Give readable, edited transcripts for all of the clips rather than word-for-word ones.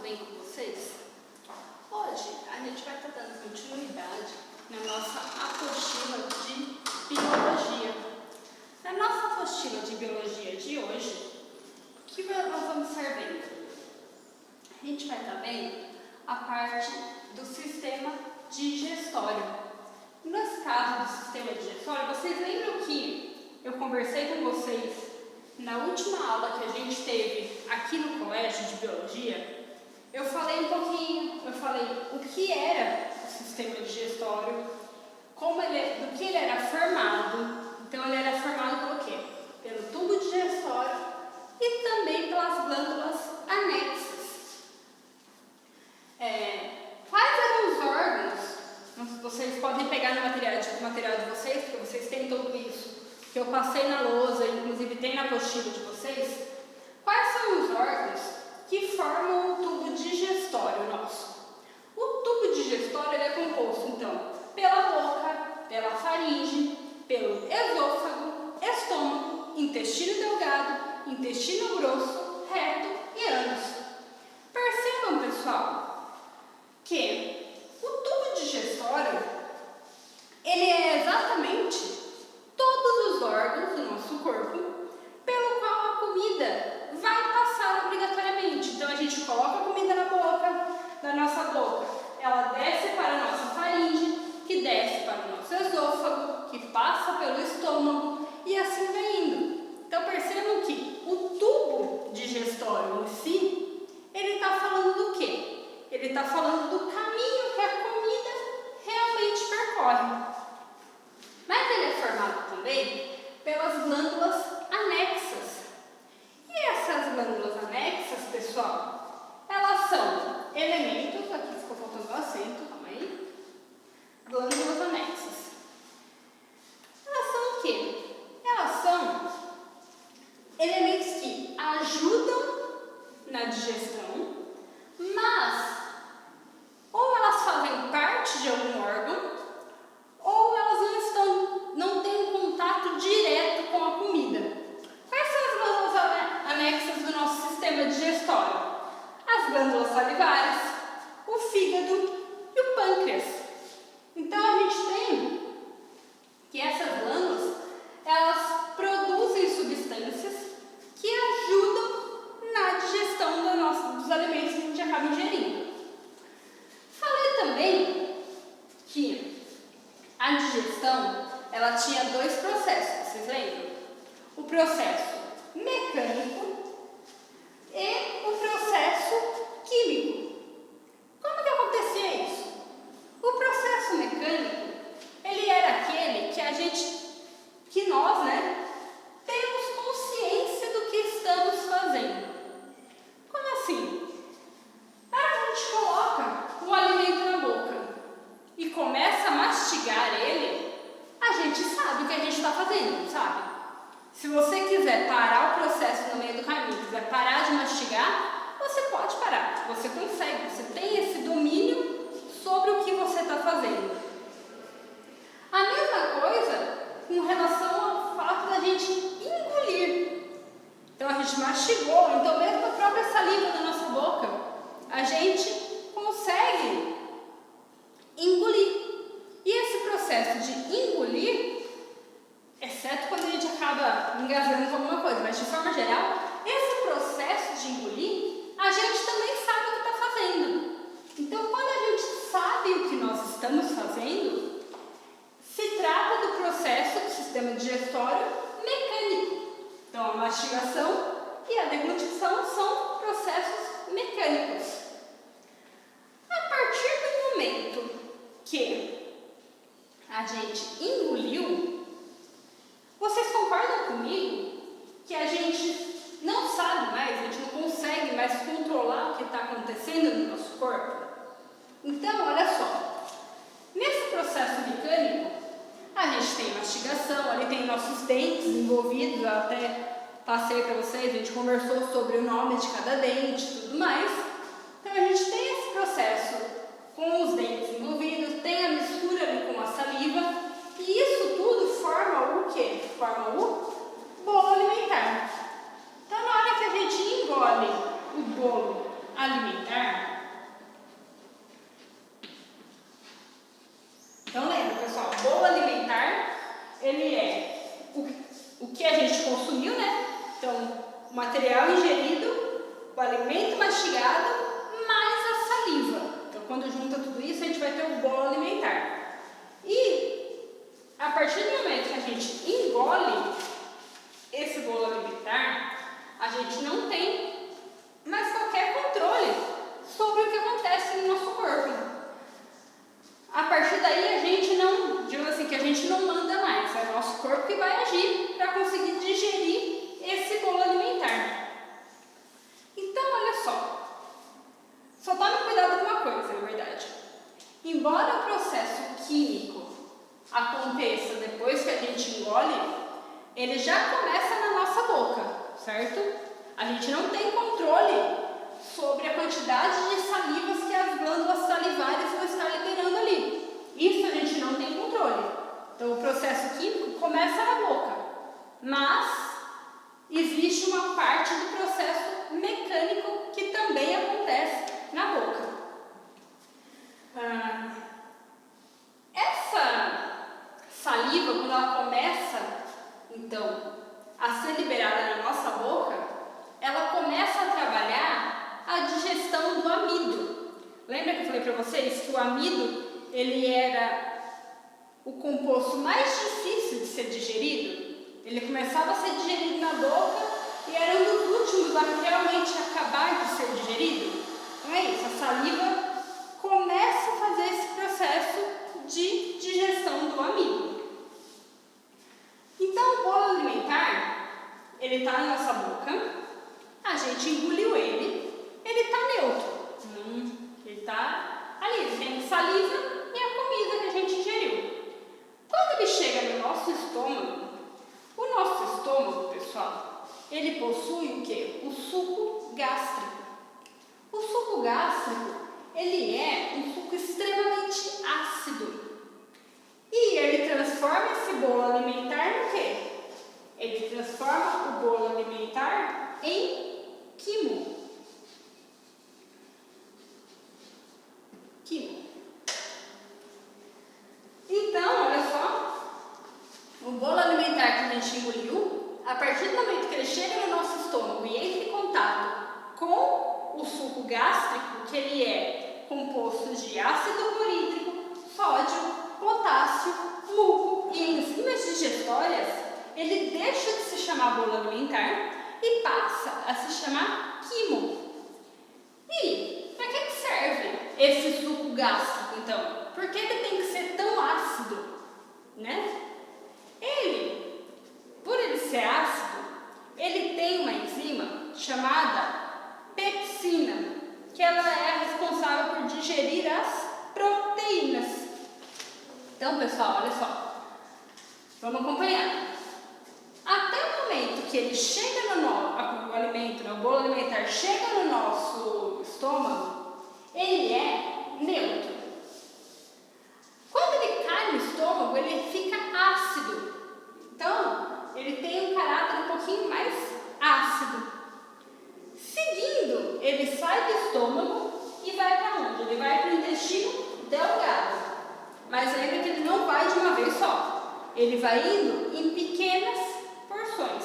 bem com vocês? Hoje a gente vai estar dando continuidade na nossa apostila de biologia. Na nossa apostila de biologia de hoje, o que nós vamos estar vendo? A gente vai estar vendo a parte do sistema digestório. Nesse caso do sistema digestório, vocês lembram que eu conversei com vocês na última aula que a gente teve aqui no colégio de biologia? Eu falei um pouquinho, o que era o sistema digestório, do que ele era formado. Então ele era formado pelo quê? Pelo tubo digestório e também pelas glândulas anexas. Quais eram os órgãos? Vocês podem pegar no material de vocês, porque vocês têm tudo isso que eu passei na lousa, inclusive tem na apostila de vocês. Quais são os órgãos que formam o tubo digestório nosso? O tubo digestório ele é composto, então, pela boca, pela faringe, pelo esôfago, estômago, intestino delgado, intestino grosso, reto e ânus. Percebam, pessoal, que o tubo digestório ele é exatamente todos os órgãos do nosso corpo pelo qual a comida vai passar obrigatoriamente. Então a gente coloca a comida na boca, da nossa boca ela desce para a nossa faringe, que desce para o nosso esôfago, que passa pelo estômago e assim vai indo. Então percebam que o tubo digestório em si, ele está falando do quê? Ele está falando do caminho que a comida realmente percorre. Mas ele é formado também pelas glândulas anexas. E essas glândulas anexas, pessoal, elas são elementos, aqui ficou faltando o acento, calma aí. Glândulas anexas. Elas são o quê? Elas são elementos que ajudam na digestão, mas ou elas fazem parte de algum órgão, ou elas não têm contato direto com a comida. Quais são as glândulas anexas do nosso sistema digestório? As glândulas salivares, o fígado e o pâncreas. Então a gente tem que essas glândulas, elas produzem substâncias que ajudam na digestão dos alimentos que a gente acaba ingerindo. Falei também que a digestão, ela tinha dois processos, vocês lembram? O processo mecânico e o processo químico. Como que acontecia isso? O processo mecânico, ele era aquele que nós, temos consciência do que estamos fazendo. Como assim? A gente coloca um alimento na boca e começa a mastigar ele, a gente sabe o que a gente está fazendo, sabe? Se você quiser parar o processo no meio do caminho, quiser parar de mastigar, você pode parar, você consegue, você tem esse domínio sobre o que você está fazendo. A mesma coisa com relação ao fato da gente engolir. Então a gente mastigou, então mesmo a própria saliva na nossa boca, a gente consegue engolir. E esse processo de engolir, exceto quando a gente acaba engasgando com alguma coisa, mas de forma geral, esse processo de engolir, a gente também sabe o que está fazendo. Então, quando a gente sabe o que nós estamos fazendo, se trata do processo do sistema digestório mecânico. Então, a mastigação e a deglutição são processos mecânicos. A partir do momento que a gente engoliu, vocês concordam comigo que a gente não sabe mais, a gente não consegue mais controlar o que está acontecendo no nosso corpo? Então, olha só, nesse processo mecânico, a gente tem mastigação, ali tem nossos dentes envolvidos, eu até passei para vocês, a gente conversou sobre o nome de cada dente e tudo mais. Então, a gente tem esse processo com os dentes envolvidos, tem a mistura ali com a saliva, e isso tudo forma o quê? Forma o bolo alimentar. Então, na hora que a gente engole o bolo alimentar. Então lembra, pessoal, o bolo alimentar, ele é o que a gente consumiu, né? Então, o material ingerido, o alimento mastigado, mais a saliva. Então, quando junta tudo isso, a gente vai ter o bolo alimentar. E, a partir do momento que a gente engole esse bolo alimentar, a gente não tem mais qualquer controle sobre o que acontece no nosso corpo. A partir daí, a gente não, digamos assim, que a gente não manda mais, é o nosso corpo que vai agir para conseguir digerir esse bolo alimentar. Então, olha só tome cuidado com uma coisa, na verdade. Embora o processo químico aconteça depois que a gente engole, ele já começa na nossa boca, certo? A gente não tem controle sobre a quantidade de salivas que as glândulas salivares vão estar liberando ali. Isso a gente não tem controle. Então, o processo químico começa na boca, mas existe uma parte do processo mecânico que também acontece na boca. Essa saliva, quando ela começa, então, a ser liberada na nossa boca, ela começa a trabalhar a digestão do amido. Lembra que eu falei para vocês que o amido, ele era o composto mais difícil de ser digerido? Ele começava a ser digerido na boca e era um dos últimos a realmente acabar de ser digerido. Então é isso, a saliva começa a fazer esse processo de digestão do amido. Então o bolo alimentar, ele está na nossa boca, a gente engoliu ele está neutro. Ele está ali, ele tem saliva e a comida que a gente ingeriu. Quando ele chega no nosso estômago, o nosso estômago, pessoal, ele possui o quê? O suco gástrico. O suco gástrico, ele é um suco extremamente ácido. E ele transforma esse bolo alimentar no quê? Ele transforma o bolo alimentar em quimo. Então, olha só, o bolo alimentar que a gente engoliu, a partir do momento que ele chega no nosso estômago e entra em contato com o suco gástrico, que ele é composto de ácido clorídrico, sódio, potássio, muco e enzimas digestórias, ele deixa de se chamar bolo alimentar e passa a se chamar quimo. E para que serve esse suco gástrico, então? Por que ele tem que ser tão ácido, né? Por ele ser ácido, ele tem uma enzima chamada pepsina, que ela é a responsável por digerir as proteínas. Então, pessoal, olha só, vamos acompanhar. Até o momento que ele chega o alimento, o bolo alimentar chega no nosso estômago, ele é neutro. Quando ele cai no estômago, ele fica ácido. Então, ele tem um caráter um pouquinho mais ácido. Seguindo, ele sai do estômago e vai para onde? Ele vai para o intestino delgado. Mas lembra que ele não vai de uma vez só. Ele vai indo em pequenas porções.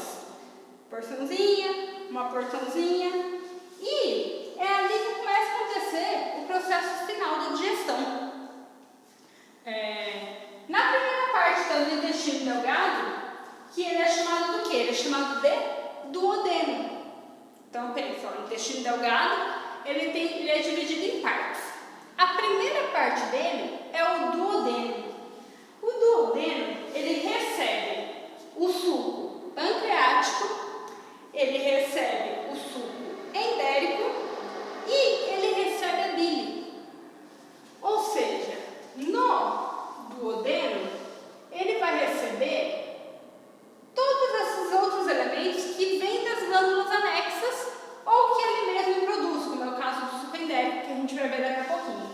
Porçãozinha, uma porçãozinha. E é ali que começa a acontecer o processo final da digestão. Na primeira parte do intestino delgado, que ele é chamado do quê? Ele é chamado de duodeno. Então, pensa, o intestino delgado, ele é dividido em partes. A primeira parte dele é o duodeno. O duodeno, ele recebe o suco pancreático, ele recebe o suco endérico e ele recebe a bile. Ou seja, no duodeno, ele vai receber todos esses outros elementos que vêm das glândulas anexas ou que ele mesmo produz, como é o caso do suco endérico, que a gente vai ver daqui a pouquinho.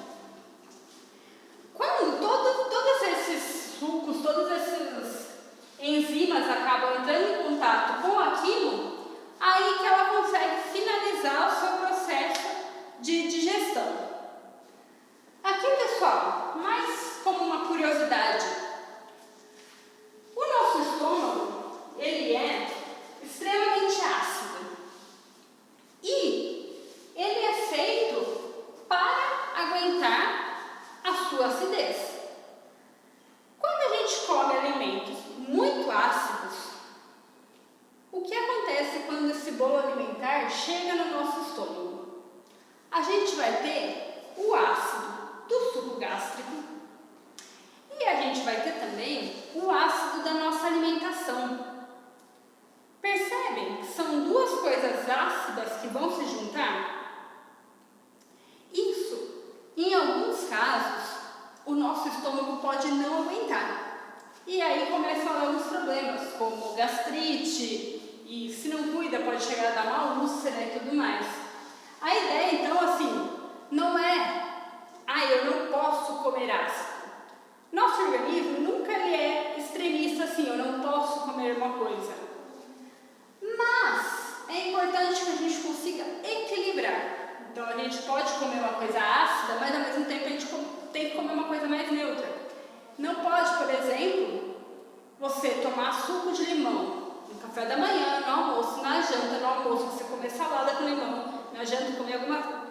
Quando todos esses sucos, todas essas enzimas acabam entrando em contato com aquilo, aí que ela consegue finalizar o seu processo acidez. Quando a gente come alimentos muito ácidos, o que acontece quando esse bolo alimentar chega no nosso estômago? A gente vai ter o ácido do suco gástrico e a gente vai ter também o ácido da nossa alimentação. Percebem que são duas coisas ácidas que vão se juntar? Isso, em alguns casos, o nosso estômago pode não aguentar. E aí começam alguns problemas, como gastrite, e se não cuida pode chegar a dar uma úlcera e tudo mais. A ideia, então, assim, não é, eu não posso comer ácido. Nosso organismo nunca ele é extremista assim, eu não posso comer uma coisa. Mas é importante que a gente consiga equilibrar. Então a gente pode comer uma coisa ácida, mas ao mesmo tempo a gente tem que comer uma coisa mais neutra. Não pode, por exemplo, você tomar suco de limão no café da manhã, no almoço, na janta, no almoço, você comer salada com limão, na janta comer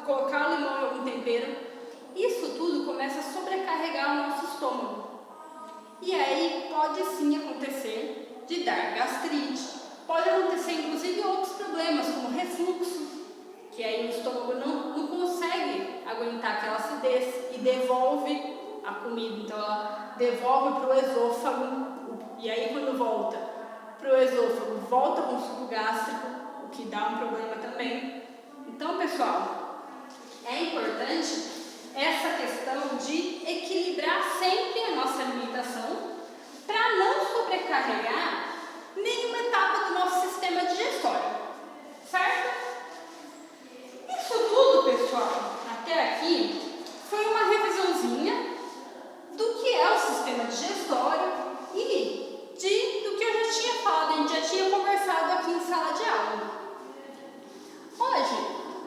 colocar o limão em algum tempero. Isso tudo começa a sobrecarregar o nosso estômago. E aí pode sim acontecer de dar gastrite. Pode acontecer inclusive outros problemas, como refluxo, que aí o estômago não consegue aguentar aquela acidez e devolve a comida. Então ela devolve para o esôfago, e aí quando volta para o esôfago, volta com o suco gástrico, o que dá um problema também. Então, pessoal, é importante essa questão de equilibrar sempre a nossa alimentação para não sobrecarregar nenhuma etapa do nosso sistema digestório, certo? Isso tudo, pessoal, até aqui foi uma revisãozinha do que é o sistema digestório e do que eu já tinha falado, a gente já tinha conversado aqui em sala de aula. Hoje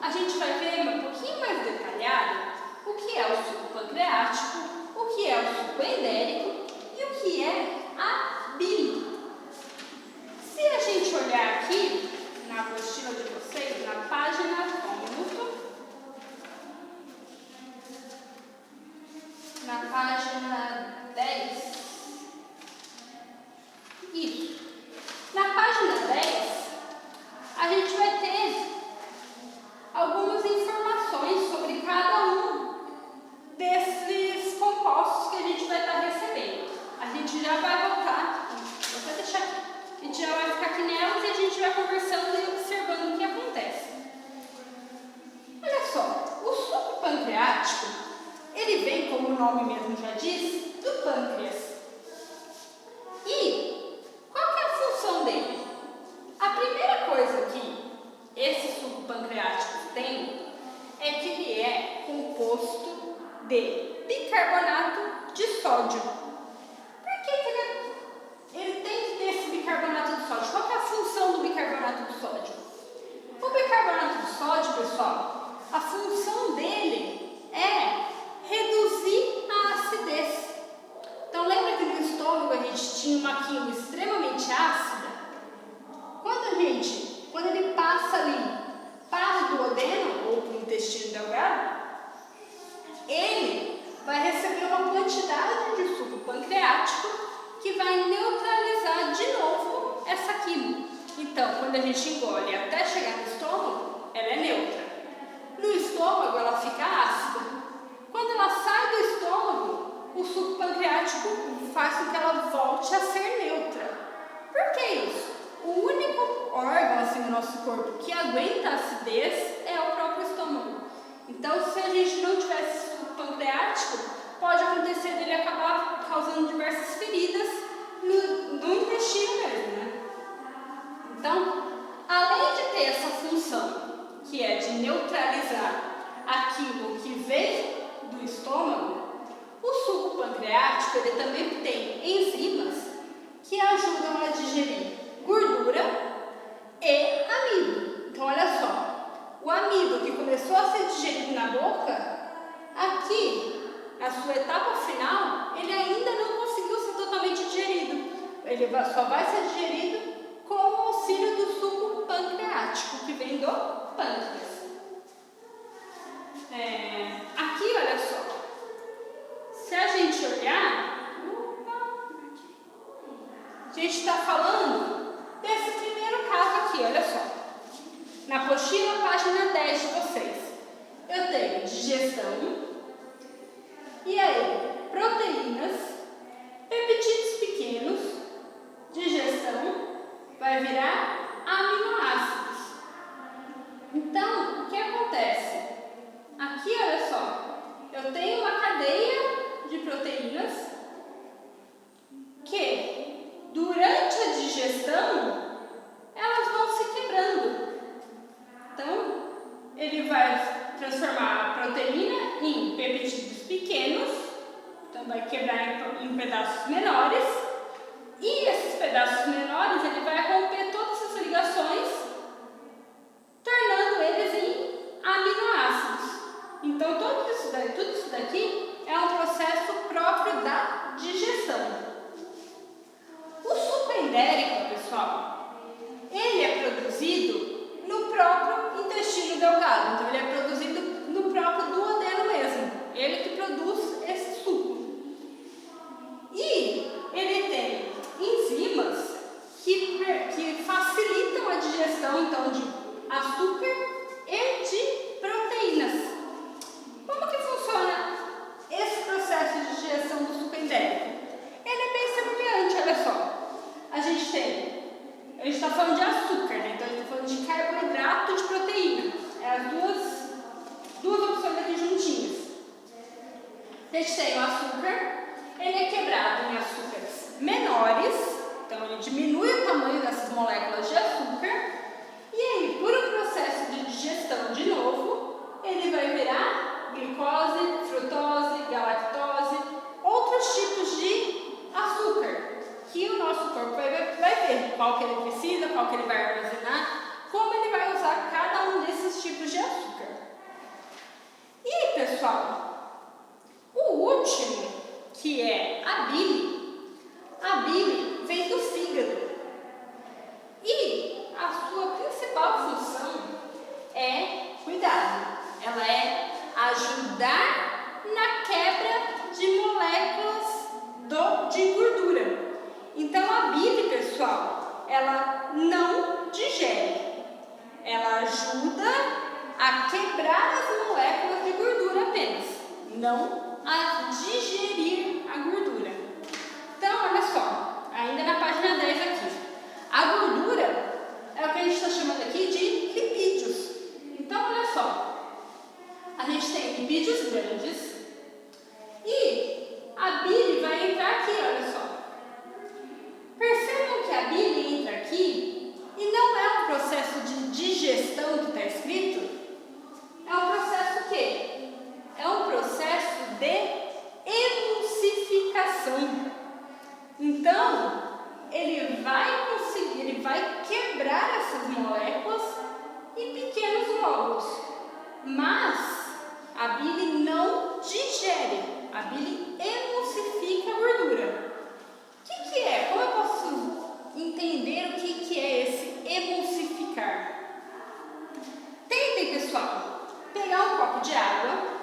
a gente vai ver um pouquinho mais detalhado o que é o suco pancreático, o que é o suco endérico e o que é a bile. Se a gente olhar aqui na apostila de vocês, na página, na página 10, isso. Na página 10, a gente vai ter algumas informações sobre cada um desses compostos que a gente vai estar recebendo. A gente já vai voltar, vou até deixar aqui. A gente já vai ficar aqui nelas e a gente vai conversando e observando o que acontece. Olha só, o suco pancreático, ele vem, como o nome mesmo já diz, do pâncreas. E qual que é a função dele? A primeira coisa que esse suco pancreático tem é que ele é composto de bicarbonato de sódio. Por que ele tem que ter esse bicarbonato de sódio? Qual que é a função do bicarbonato de sódio? O bicarbonato de sódio, pessoal, a função dele é reduzir a acidez. Então lembra que no estômago a gente tinha uma química extremamente ácida? Quando ele passa ali para o duodeno ou para o intestino delgado, ele vai receber uma quantidade de suco pancreático que vai neutralizar de novo essa química. Então, quando a gente engole até chegar no estômago, ela é neutra. No estômago, ela fica ácida. Quando ela sai do estômago, o suco pancreático faz com que ela volte a ser neutra. Por que isso? O único órgão assim, do nosso corpo que aguenta a acidez é o próprio estômago. Então, se a gente não tivesse suco pancreático, pode acontecer dele acabar causando diversas feridas no intestino mesmo, né? Então, além de ter essa função, que é de neutralizar aquilo que vem do estômago, o suco pancreático ele também tem enzimas que ajudam a digerir gordura e amido. Então, olha só, o amido que começou a ser digerido na boca, aqui, na sua etapa final, ele ainda não conseguiu ser totalmente digerido. Ele só vai ser digerido com o auxílio do suco pancreático, que vem do pâncreas. Aqui, olha só, se a digestão. E aí, proteínas, peptídeos pequenos, digestão, vai virar aminoácidos. Então, o que acontece? Aqui, olha só, eu tenho uma cadeia de proteínas que, durante a digestão, elas vão se quebrando. Então, ele vai transformar a proteína em peptídeos pequenos, então vai quebrar em pedaços menores, e esses pedaços menores ele vai romper todas essas ligações, tornando eles em aminoácidos. Então, tudo isso daqui é um processo próprio da digestão. O suco endérico, pessoal, ele é produzido no próprio intestino delgado. Então, ele é produzido no próprio duodeno mesmo. Ele que produz esse suco. E ele tem enzimas que facilitam a digestão, então, de açúcar e de proteínas. Como que funciona esse processo de digestão do suco endérico? Ele é bem semelhante, olha só. A gente está falando de açúcar, né? Então a gente está falando de carboidrato e de proteína. É as duas opções aqui juntinhas. A gente tem o açúcar, ele é quebrado em açúcares menores, então ele diminui o tamanho dessas moléculas de açúcar, e aí, por um processo de digestão de novo, ele vai virar glicose, frutose, galactose, outros tipos de açúcar, que o nosso corpo vai ver qual que ele precisa, qual que ele vai armazenar, como ele vai usar cada um desses tipos de açúcar. E, pessoal, o último, que é a bile vem do fígado. E a sua principal função é cuidado. Ela é ajudar na quebra de moléculas de gordura. Então, a bile, pessoal, ela não digere. Ela ajuda a quebrar as moléculas de gordura apenas, não a digerir a gordura. Então, olha só, ainda na página 10 aqui, a gordura é o que a gente está chamando aqui de lipídios. Então, olha só, a gente tem lipídios grandes e a bile vai entrar aqui, olha só. Percebam que a bile entra aqui e não é um processo de digestão que está escrito, é um processo o quê? É um processo de emulsificação. Então, ele vai quebrar essas moléculas em pequenos glóbulos. Mas a bile não digere, a bile emulsifica a gordura. O que é? Como eu posso entender o que é esse emulsificar? Tentem, pessoal, pegar um copo de água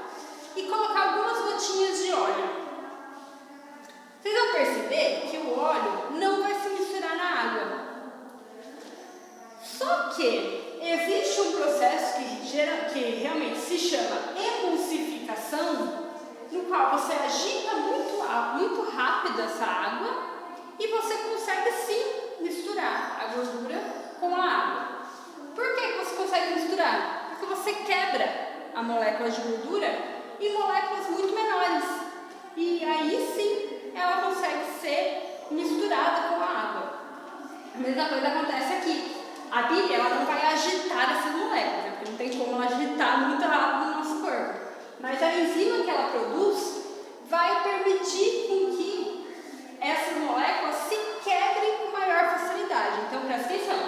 e colocar algumas gotinhas de óleo. Vocês vão perceber que o óleo não vai se misturar na água. Só que existe um processo que realmente se chama emulsificação, no qual você agita muito rápido essa água e você consegue sim misturar a gordura com a água. Por que você consegue misturar? Porque você quebra a molécula de gordura em moléculas muito menores. E aí sim ela consegue ser misturada com a água. A mesma coisa acontece aqui. A bile ela não vai agitar essas moléculas, né? Porque não tem como ela agitar muito rápido no nosso corpo. Mas a enzima que ela produz vai permitir com que essas moléculas se quebrem com maior facilidade. Então presta atenção,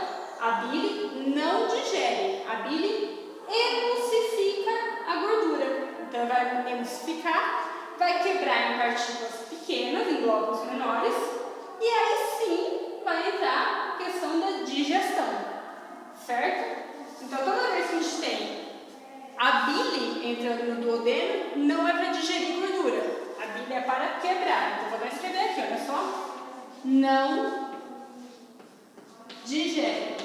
a bile não digere, a bile emulsifica a gordura. Então vai emulsificar, vai quebrar em partículas pequenas, em glóbulos menores, e aí sim vai entrar a questão da digestão, certo? Então toda vez que a gente tem a bile entrando no duodeno, não é para digerir gordura, a bile é para quebrar. Então vou escrever aqui, olha só, não digere.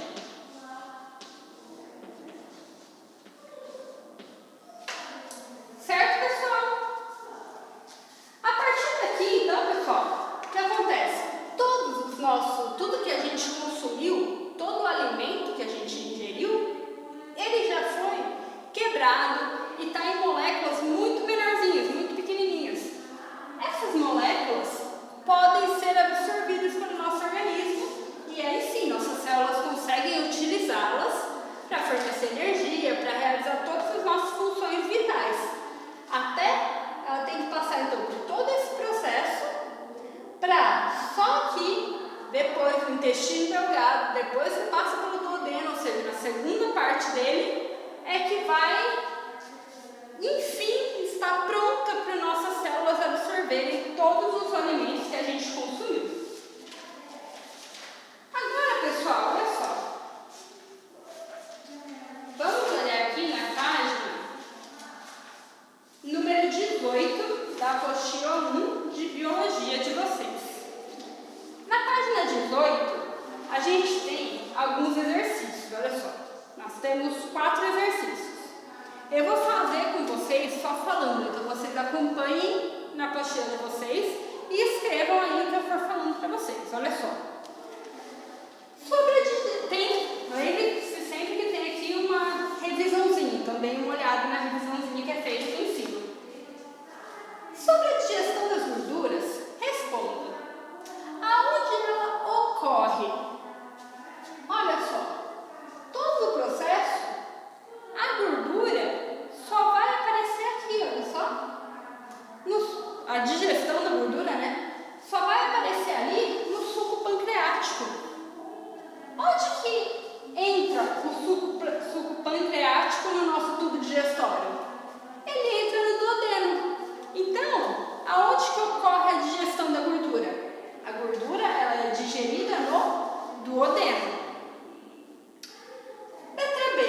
enfim, está pronta para nossas células absorverem todos os alimentos que a gente consumiu. Agora, pessoal, olha só. Vamos olhar aqui na página número 18 da apostila 1 de Biologia de vocês. Na página 18, a gente tem alguns exercícios, olha só. Nós temos 4 exercícios. Eu vou fazer com vocês só falando, então vocês acompanhem na apostila de vocês e escrevam aí o que eu for falando para vocês, olha só. Lembre-se sempre que tem aqui uma revisãozinha, então dê uma olhada na revisãozinha que é feita aqui em cima. Sobre a digestão das gorduras, responda. Aonde ela ocorre? Olha só, todo o processo, a gordura só vai aparecer aqui, olha só. A digestão da gordura, né? Só vai aparecer ali no suco pancreático. Onde que entra o suco pancreático no nosso tubo digestório? Ele entra no duodeno. Então, aonde que ocorre a digestão da gordura? A gordura ela é digerida no duodeno. Letra B.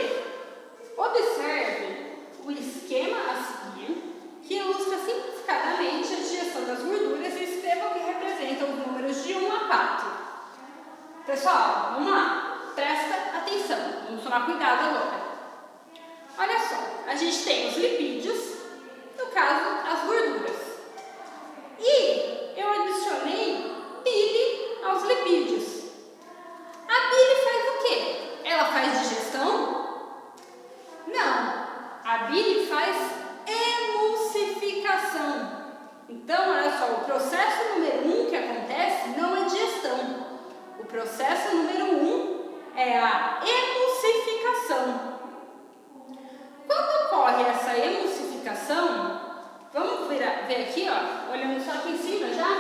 Observe o esquema a seguir, que ilustra simplificadamente a digestão das gorduras e escreva o que representa os números de 1 a 4. Pessoal, vamos lá. Presta atenção. Vamos tomar cuidado agora. Olha só. A gente tem os lipídios, no caso, as gorduras. E eu adicionei bile aos lipídios. A bile faz o quê? Ela faz digestão? Não. A bile faz emulsificação. Então, olha só, o processo número 1 que acontece não é digestão. O processo número 1 é a emulsificação. Quando ocorre essa emulsificação, vamos ver aqui, ó, olhando só aqui em cima já.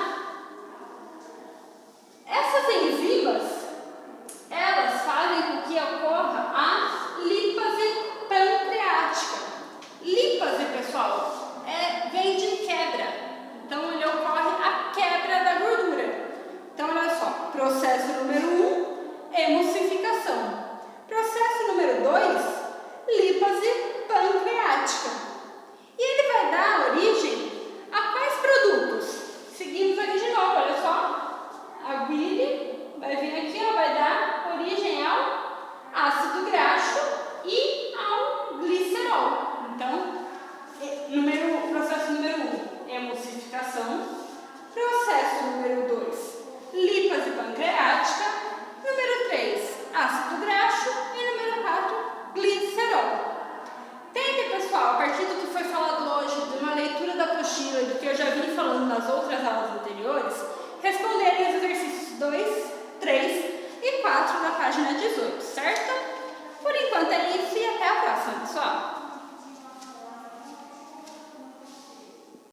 Essas enzimas, elas fazem com que ocorra a lípase pancreática. Lípase, pessoal, vem de quebra. Então, ele ocorre a quebra da gordura. Então, olha só, processo número 1, emulsificação. Processo número 2, lípase pancreática. E ele vai dar origem a quais produtos? Seguimos aqui de novo, olha só. A bile vai vir aqui, ó, vai dar origem ao ácido graxo e ao glicerol. Então, processo número 1, emulsificação. Processo número 2, lípase pancreática. Número 3, ácido graxo. E número 4, glicerol. Tente, pessoal, a partir do que foi falado hoje, de uma leitura da apostila e do que eu já vim falando nas outras aulas anteriores, responderem os exercícios 2, 3 e 4 da página 18.